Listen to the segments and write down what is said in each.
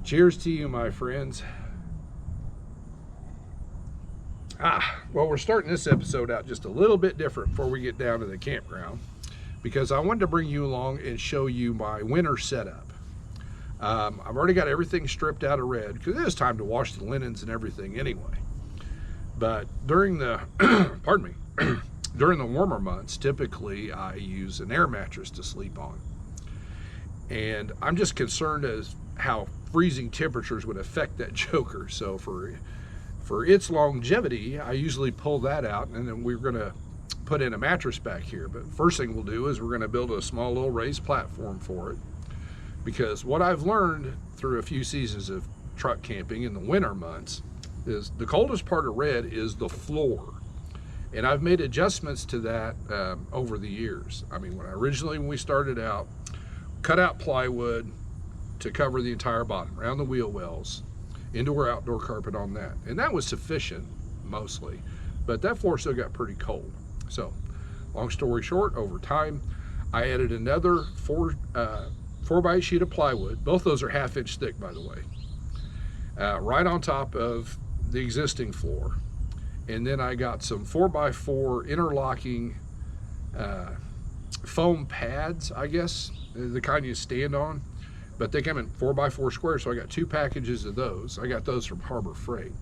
Cheers to you, my friends. Well, we're starting this episode out just a little bit different before we get down to the campground, because I wanted to bring you along and show you my winter setup. I've already got everything stripped out of red because it is time to wash the linens and everything anyway. But during the, pardon me, during the warmer months, typically I use an air mattress to sleep on. And I'm just concerned as how freezing temperatures would affect that joker. So for its longevity, I usually pull that out, and then we're gonna put in a mattress back here. But first thing we'll do is we're gonna build a small little raised platform for it, because what I've learned through a few seasons of truck camping in the winter months is the coldest part of red is the floor. And I've made adjustments to that over the years. I mean, when we started out, cut out plywood to cover the entire bottom, around the wheel wells, indoor outdoor carpet on that. And that was sufficient mostly, but that floor still got pretty cold. So long story short, over time, I added another 4x8 sheet of plywood. Both those are 1/2 inch thick, by the way, right on top of the existing floor. And then I got some 4x4 interlocking foam pads, I guess, the kind you stand on, but they come in 4x4 squares. So I got 2 packages of those. I got those from Harbor Freight,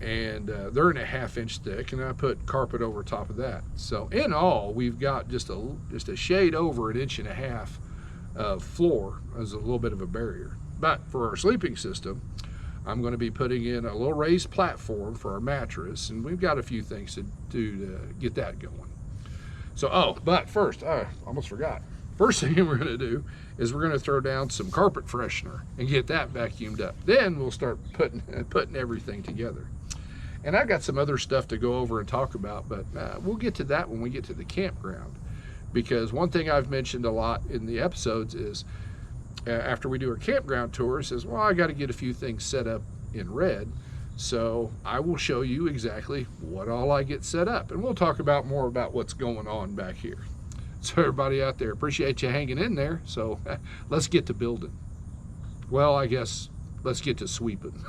and they're in a 1/2 inch thick, and I put carpet over top of that. So in all, we've got just a shade over 1.5 inches of floor as a little bit of a barrier. But for our sleeping system, I'm going to be putting in a little raised platform for our mattress, and we've got a few things to do to get that going. So, but first, I almost forgot. First thing we're going to do is we're going to throw down some carpet freshener and get that vacuumed up. Then we'll start putting everything together. And I've got some other stuff to go over and talk about, but we'll get to that when we get to the campground. Because one thing I've mentioned a lot in the episodes is after we do our campground tour, it says, well, I got to get a few things set up in red. So I will show you exactly what all I get set up. And we'll talk about more about what's going on back here. So everybody out there, appreciate you hanging in there. So let's get to building. Well, I guess let's get to sweeping.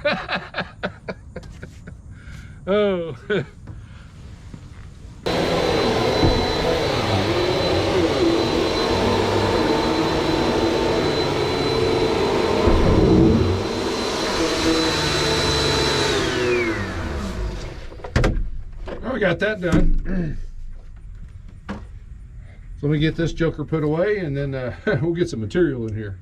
Oh. We got that done. So let me get this joker put away, and then we'll get some material in here.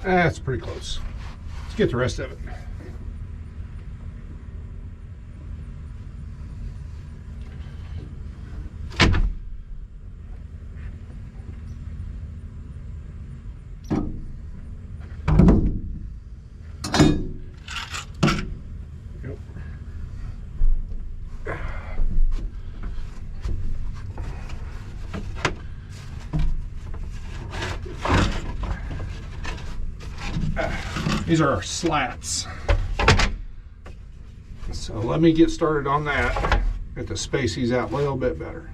That's pretty close. Let's get the rest of it. These are our slats. So let me get started on that. Get the spacies out a little bit better.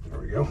There we go.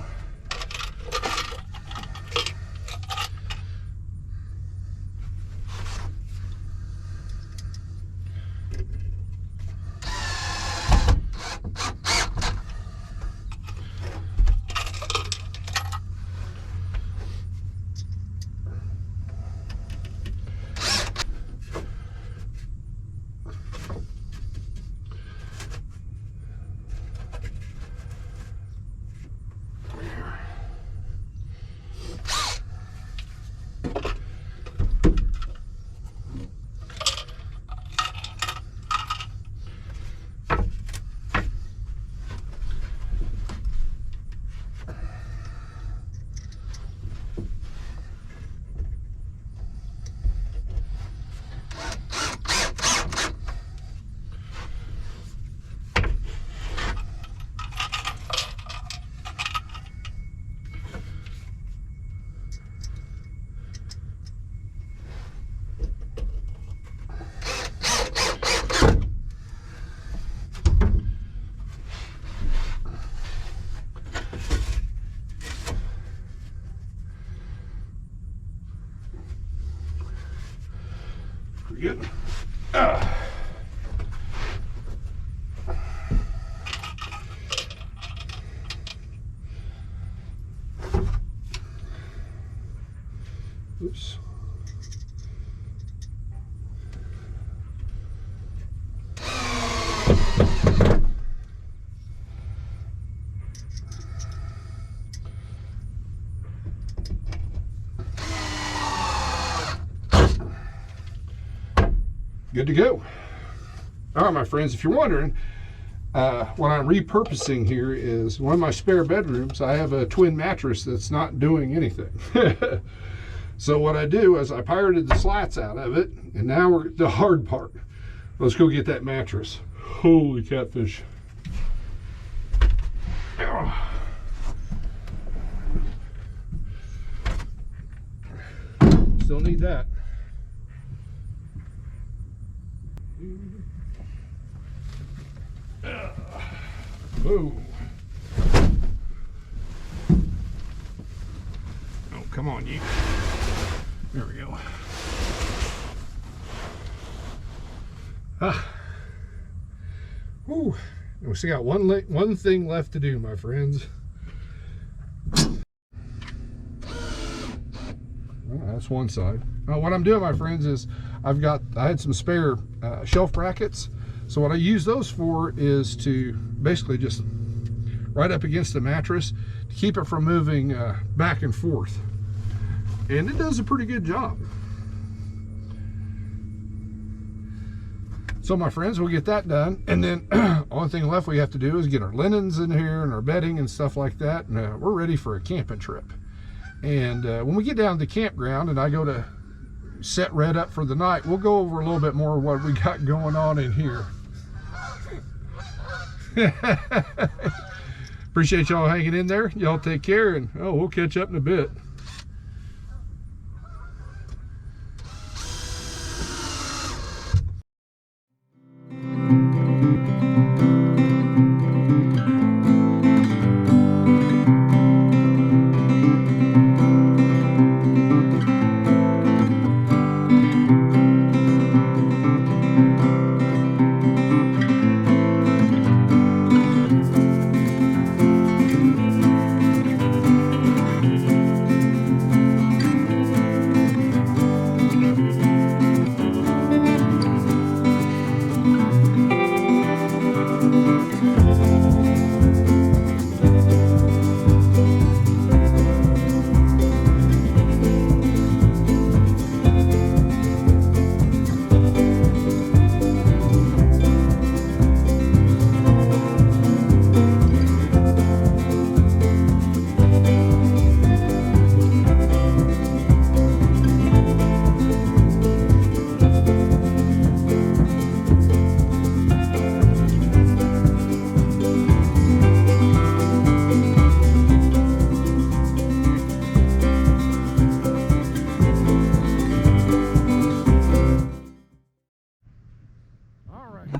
we're good. Oops. Good to go. All right, my friends, if you're wondering, what I'm repurposing here is one of my spare bedrooms. I have a twin mattress that's not doing anything. So what I do is I pirated the slats out of it, and now we're the hard part. Let's go get that mattress. Holy catfish. Still need that. Whoa. Oh, come on, you. There we go. Whew. We still got one thing left to do, my friends. Well, that's one side. Now, what I'm doing, my friends, is I had some spare shelf brackets. So what I use those for is to basically just right up against the mattress to keep it from moving back and forth. And it does a pretty good job. So my friends, we'll get that done. And then only thing left we have to do is get our linens in here and our bedding and stuff like that. And we're ready for a camping trip. And when we get down to the campground and I go to set Red up for the night, we'll go over a little bit more of what we got going on in here. Appreciate y'all hanging in there. Y'all take care, and we'll catch up in a bit.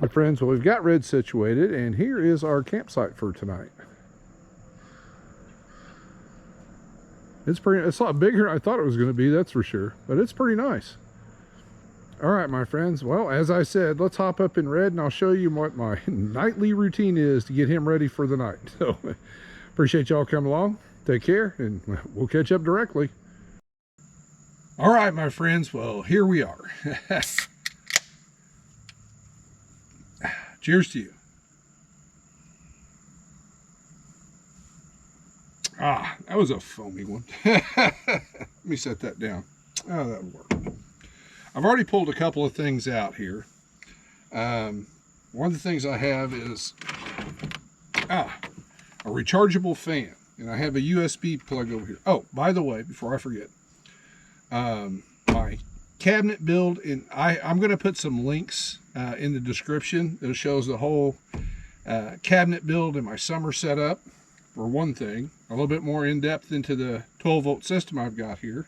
My friends, well, we've got Red situated, and here is our campsite for tonight. It's a lot bigger than I thought it was going to be, that's for sure, but it's pretty nice. All right, my friends, well, as I said, let's hop up in Red and I'll show you what my nightly routine is to get him ready for the night. So appreciate y'all coming along. Take care, and we'll catch up directly. All right, my friends, well, here we are. Cheers to you. Ah, that was a foamy one. Let me set that down. Oh, that'll work. I've already pulled a couple of things out here. One of the things I have is a rechargeable fan. And I have a USB plug over here. Oh, by the way, before I forget, my cabinet build, and I'm going to put some links in the description that shows the whole cabinet build and my summer setup, for one thing. A little bit more in depth into the 12-volt system I've got here,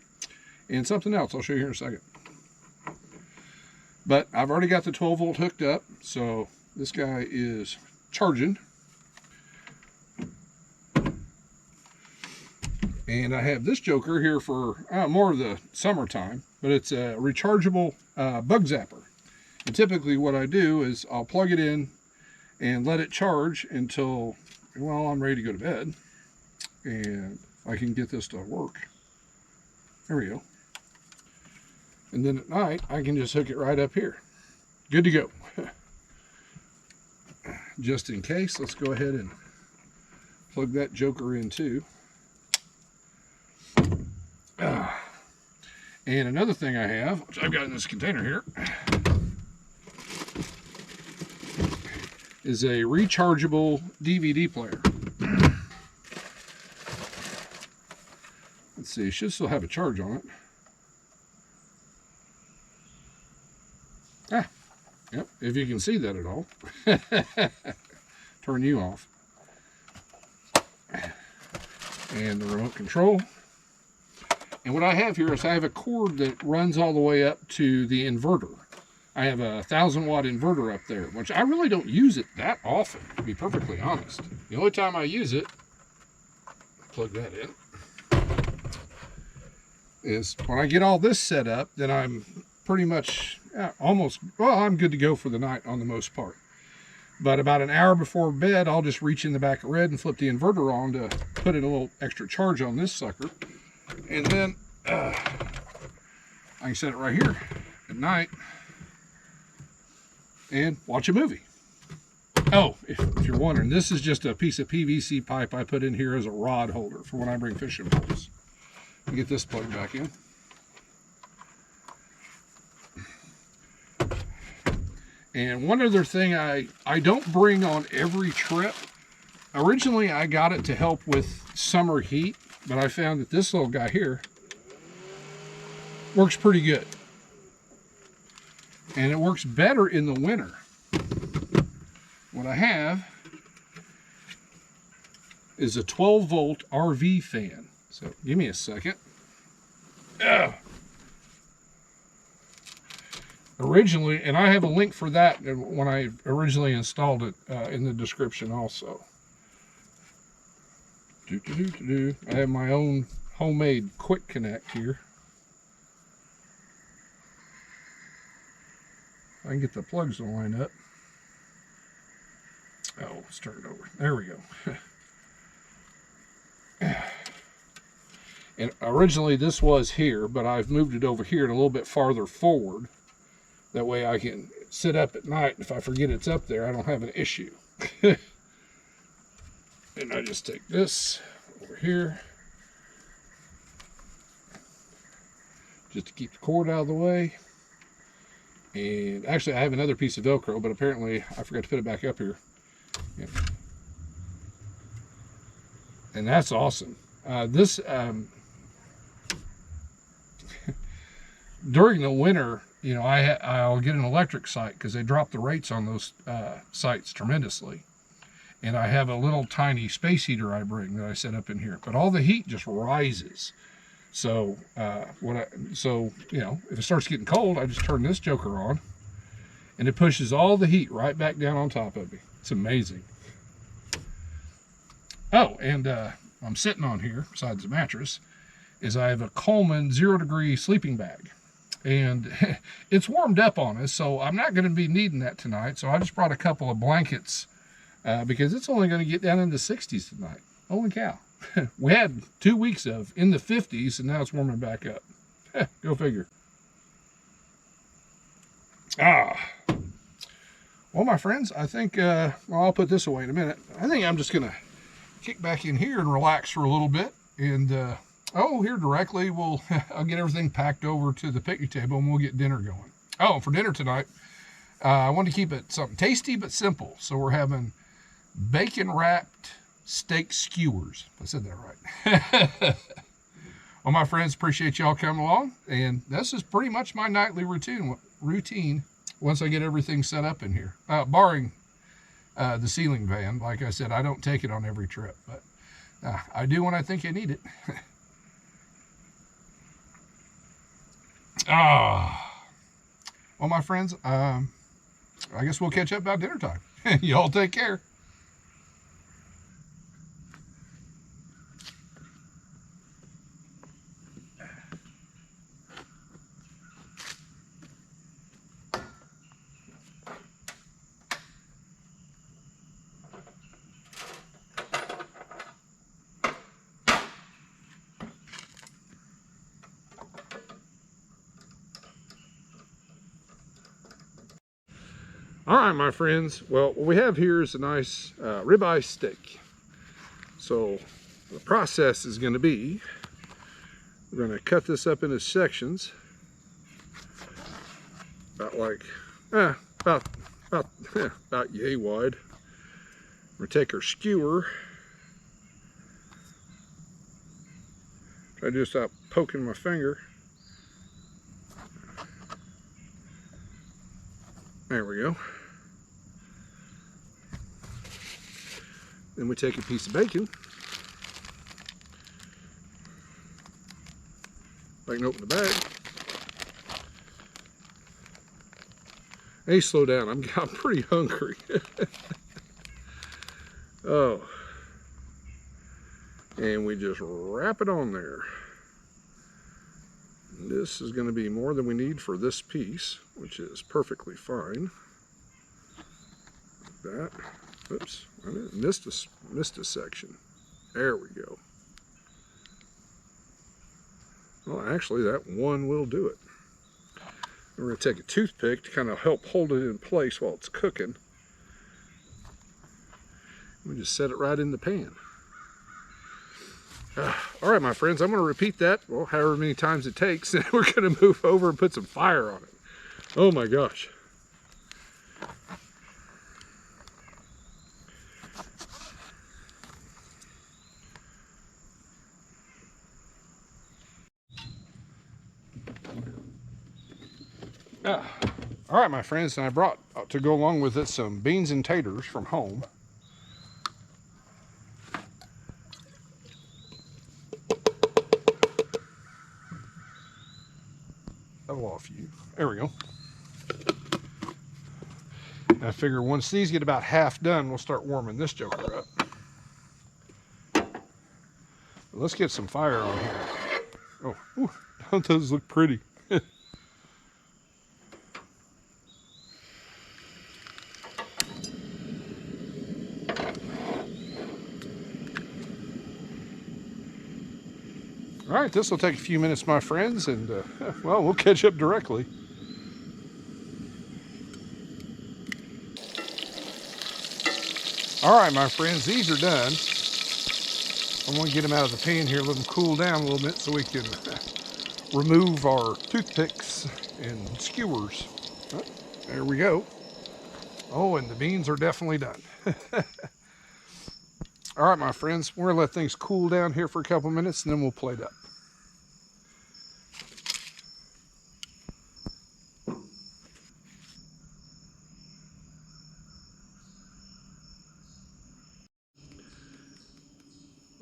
and something else I'll show you here in a second. But I've already got the 12-volt hooked up, so this guy is charging. And I have this joker here for more of the summertime, but it's a rechargeable bug zapper. And typically what I do is I'll plug it in and let it charge until, well, I'm ready to go to bed. And I can get this to work. There we go. And then at night, I can just hook it right up here. Good to go. Just in case, let's go ahead and plug that joker in too. And another thing I have, which I've got in this container here, is a rechargeable DVD player. Let's see, it should still have a charge on it. Yep, if you can see that at all. Turn you off. And the remote control. And what I have here is I have a cord that runs all the way up to the inverter. I have a 1,000-watt inverter up there, which I really don't use it that often, to be perfectly honest. The only time I use it, plug that in, is when I get all this set up, then I'm pretty much almost, well, I'm good to go for the night on the most part. But about an hour before bed, I'll just reach in the back of Red and flip the inverter on to put in a little extra charge on this sucker. And then I can set it right here at night and watch a movie. Oh, if you're wondering, this is just a piece of PVC pipe I put in here as a rod holder for when I bring fishing poles. Get this plugged back in. And one other thing I don't bring on every trip. Originally I got it to help with summer heat, but I found that this little guy here works pretty good. And it works better in the winter. What I have is a 12-volt RV fan. So give me a second. Originally, and I have a link for that when I originally installed it in the description also. I have my own homemade quick connect here. I can get the plugs to line up. Oh, let's turn it over. There we go. And originally this was here, but I've moved it over here and a little bit farther forward. That way I can sit up at night. If I forget it's up there, I don't have an issue. And I just take this over here. Just to keep the cord out of the way. And actually I have another piece of Velcro, but apparently I forgot to put it back up here. Yeah. And that's awesome. During the winter, you know, I'll get an electric site because they drop the rates on those sites tremendously. And I have a little tiny space heater I bring that I set up in here, but all the heat just rises. So you know, if it starts getting cold, I just turn this joker on, and it pushes all the heat right back down on top of me. It's amazing. Oh, and I'm sitting on here besides the mattress is I have a Coleman 0-degree sleeping bag. And it's warmed up on us, so I'm not going to be needing that tonight. So I just brought a couple of blankets because it's only going to get down into the 60s tonight. Holy cow. We had 2 weeks of in the 50s, and now it's warming back up. Go figure. Well, my friends, I think, well, I'll put this away in a minute. I think I'm just going to kick back in here and relax for a little bit. And, here directly, I'll get everything packed over to the picnic table and we'll get dinner going. Oh, for dinner tonight, I want to keep it something tasty but simple. So we're having bacon-wrapped steak skewers. I said that right. Well, my friends, appreciate y'all coming along. And this is pretty much my nightly routine once I get everything set up in here. Barring the ceiling fan. Like I said, I don't take it on every trip, but I do when I think I need it. Well, my friends, I guess we'll catch up about dinner time. Y'all take care. All right, my friends. Well, what we have here is a nice ribeye steak. So the process is going to be, we're going to cut this up into sections, about like, about yay wide. We're going to take our skewer. Try to just stop poking my finger. There we go. Then we take a piece of bacon. I can open the bag. Hey, slow down. I'm pretty hungry. Oh. And we just wrap it on there. This is going to be more than we need for this piece, which is perfectly fine. Like that. Oops, I missed a section. There we go. Well, actually, that one will do it. We're going to take a toothpick to kind of help hold it in place while it's cooking. We just set it right in the pan. All right, my friends, I'm going to repeat that, well, however many times it takes, and we're going to move over and put some fire on it. Oh my gosh. All right, my friends, and I brought to go along with it some beans and taters from home. That'll off you. There we go. I figure once these get about half done, we'll start warming this joker up. Let's get some fire on here. Oh, ooh, don't those look pretty? All right, this will take a few minutes, my friends, and well, we'll catch up directly. All right, my friends, these are done. I'm going to get them out of the pan here, let them cool down a little bit so we can remove our toothpicks and skewers. Oh, there we go. Oh, and the beans are definitely done. All right, my friends, we're going to let things cool down here for a couple minutes, and then we'll plate up.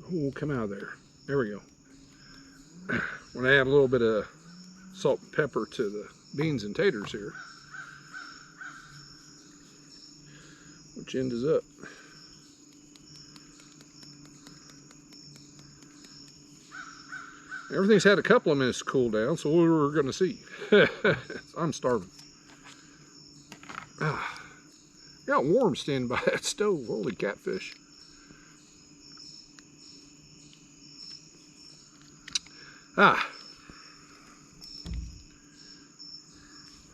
Oh, we'll come out of there. There we go. We're going to add a little bit of salt and pepper to the beans and taters here. Which end is up. Everything's had a couple of minutes to cool down, so we're going to see. I'm starving. Got warm standing by that stove. Holy catfish. All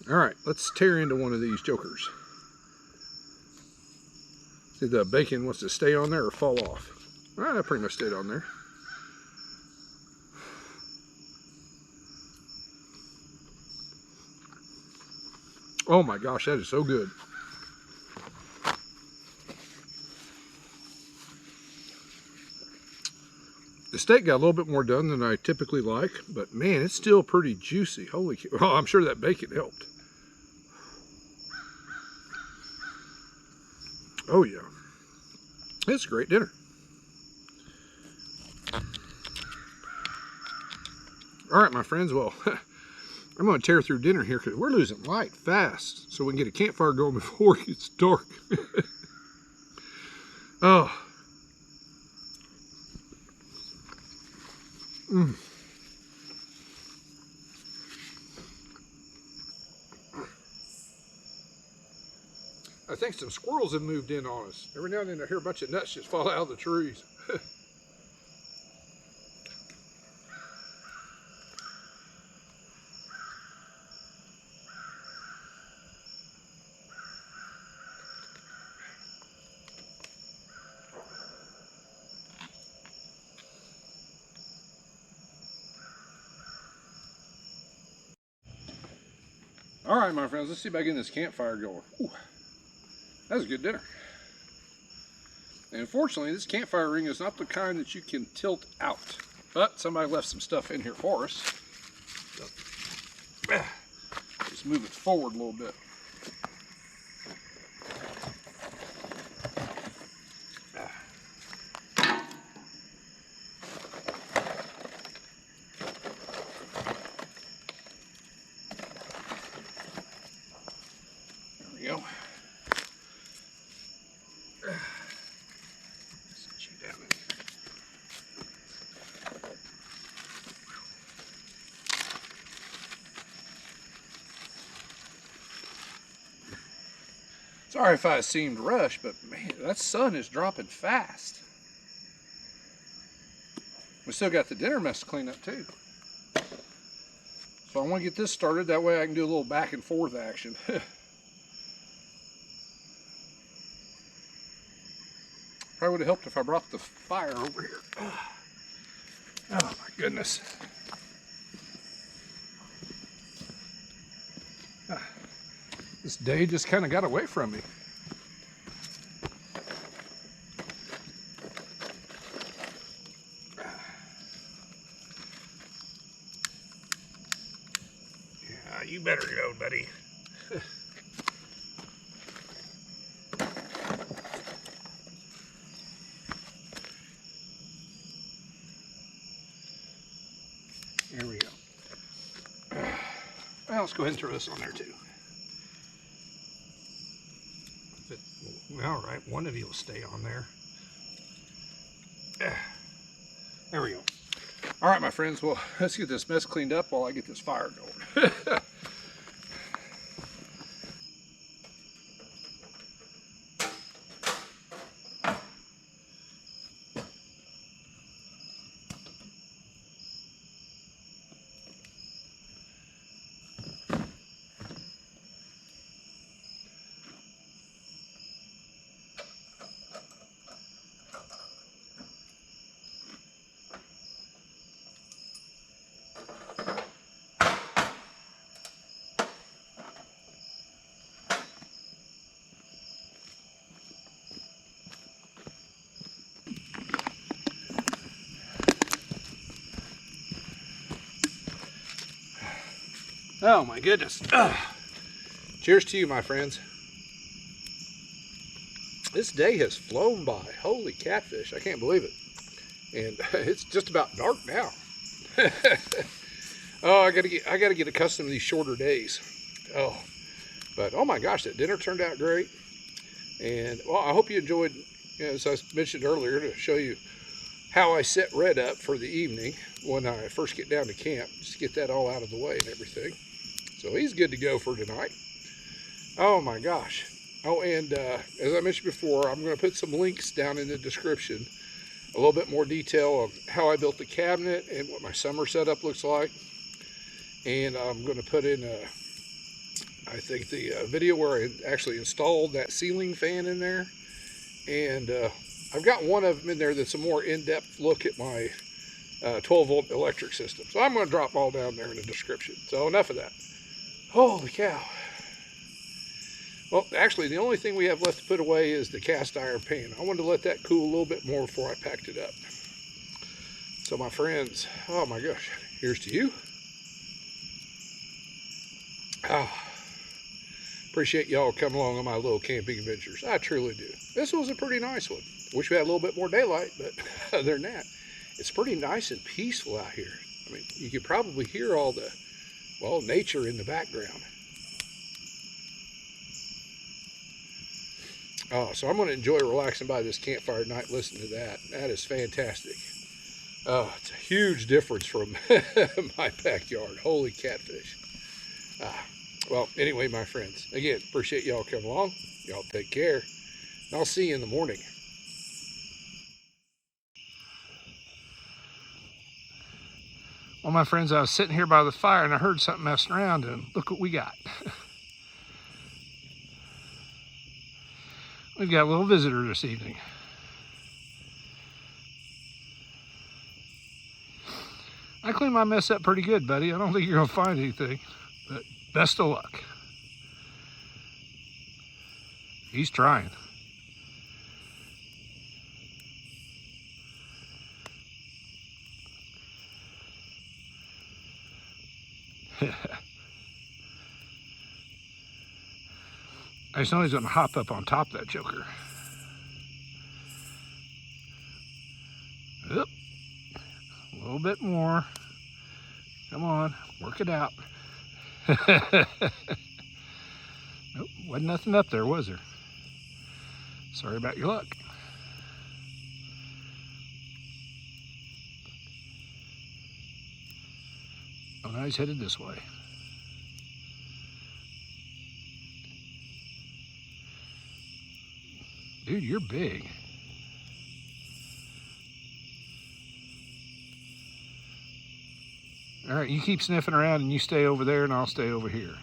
right, let's tear into one of these jokers. See, the bacon wants to stay on there or fall off. That pretty much stayed on there. Oh my gosh, that is so good. The steak got a little bit more done than I typically like, but man, it's still pretty juicy. Holy cow. Oh, I'm sure that bacon helped. Oh yeah. It's a great dinner. All right, my friends, well, I'm going to tear through dinner here because we're losing light fast so we can get a campfire going before it gets dark. Oh. I think some squirrels have moved in on us. Every now and then I hear a bunch of nuts just fall out of the trees. All right, my friends, let's see if I can get this campfire going. Ooh, that was a good dinner. And unfortunately, this campfire ring is not the kind that you can tilt out, but somebody left some stuff in here for us. So, just move it forward a little bit. There we go. Set you down in there. Sorry if I seemed rushed, but man, that sun is dropping fast. We still got the dinner mess to clean up too. So I want to get this started, that way I can do a little back and forth action. Probably would have helped if I brought the fire over here. Oh my goodness. This day just kind of got away from me. Yeah, you better go, buddy. There we go. Well, let's go ahead and throw this on there too. All right, one of you will stay on there. There we go. All right, my friends, well, let's get this mess cleaned up while I get this fire going. Oh my goodness. Cheers to you, my friends. This day has flown by. Holy catfish, I can't believe it. And it's just about dark now. Oh, I gotta get accustomed to these shorter days. Oh, but oh my gosh, that dinner turned out great. And well, I hope you enjoyed, as I mentioned earlier, to show you how I set Red up for the evening when I first get down to camp, just to get that all out of the way and everything. So he's good to go for tonight. Oh my gosh. Oh, and as I mentioned before, I'm going to put some links down in the description, a little bit more detail of how I built the cabinet and what my summer setup looks like. And I'm going to put in, I think, the video where I actually installed that ceiling fan in there. And I've got one of them in there that's a more in-depth look at my 12-volt electric system. So I'm going to drop all down there in the description. So enough of that. Holy cow. Well, actually, the only thing we have left to put away is the cast iron pan. I wanted to let that cool a little bit more before I packed it up. So my friends, oh my gosh, here's to you. Appreciate y'all coming along on my little camping adventures. I truly do. This was a pretty nice one. Wish we had a little bit more daylight, but other than that, it's pretty nice and peaceful out here. I mean, you could probably hear all the, well, nature in the background. Oh, so I'm going to enjoy relaxing by this campfire tonight, listening to that. That is fantastic. Oh, it's a huge difference from my backyard. Holy catfish. Well, anyway, my friends, again, appreciate y'all coming along. Y'all take care. And I'll see you in the morning. Well, my friends, I was sitting here by the fire and I heard something messing around, and look what we got. We've got a little visitor this evening. I cleaned my mess up pretty good, buddy. I don't think you're going to find anything, but best of luck. He's trying. I just know he's gonna hop up on top of that joker. Oop. A little bit more. Come on, work it out. Nope, wasn't nothing up there, was there? Sorry about your luck. Oh, now he's headed this way. Dude, you're big. All right, you keep sniffing around and you stay over there and I'll stay over here.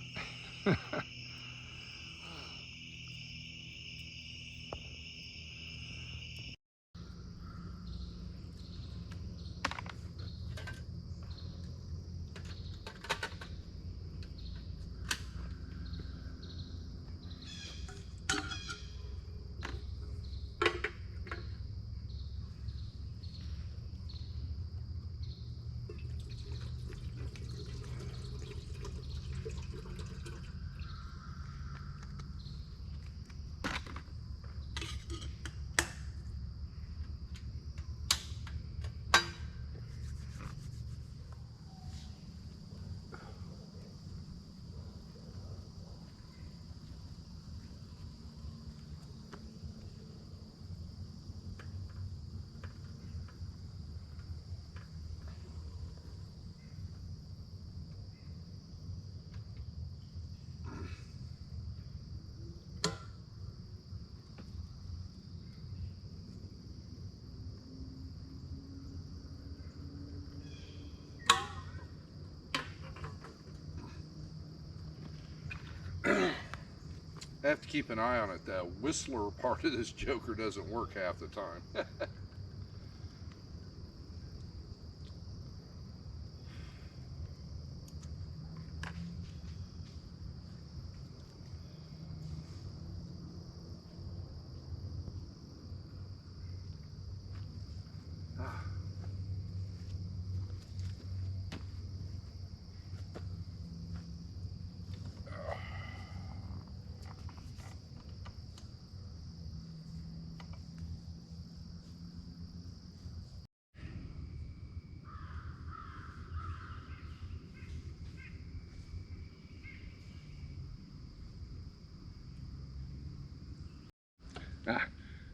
I have to keep an eye on it. The whistler part of this joker doesn't work half the time.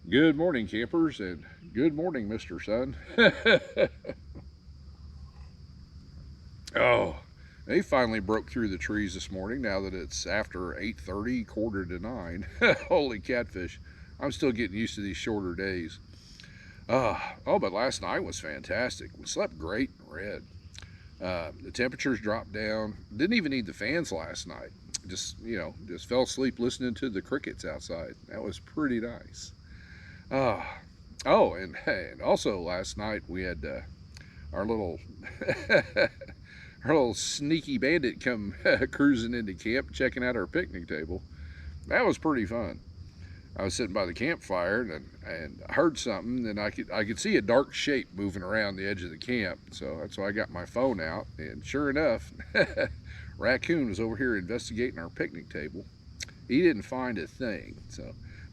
Good morning, campers, and good morning, Mr. Sun. Oh, they finally broke through the trees this morning now that it's after 8:30, quarter to 9. Holy catfish. I'm still getting used to these shorter days. But last night was fantastic. We slept great and read. The temperatures dropped down. Didn't even need the fans last night. Just fell asleep listening to the crickets outside. That was pretty nice. And also last night we had our little our little sneaky bandit come cruising into camp, checking out our picnic table. That was pretty fun. I was sitting by the campfire and I heard something, and I could see a dark shape moving around the edge of the camp. So that's why I got my phone out, and sure enough, Raccoon was over here investigating our picnic table. He didn't find a thing,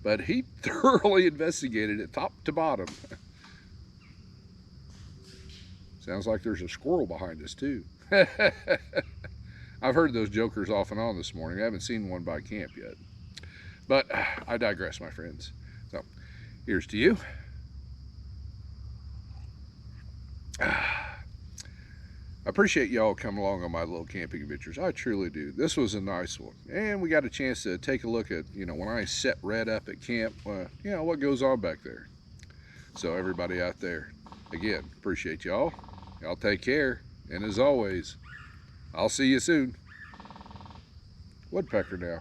but he thoroughly investigated it top to bottom. Sounds like there's a squirrel behind us too. I've heard those jokers off and on this morning. I haven't seen one by camp yet. But I digress, my friends. So here's to you. I appreciate y'all coming along on my little camping adventures. I truly do. This was a nice one. And we got a chance to take a look at, when I set Red up at camp, what goes on back there. So everybody out there, again, appreciate y'all. Y'all take care. And as always, I'll see you soon. Woodpecker now.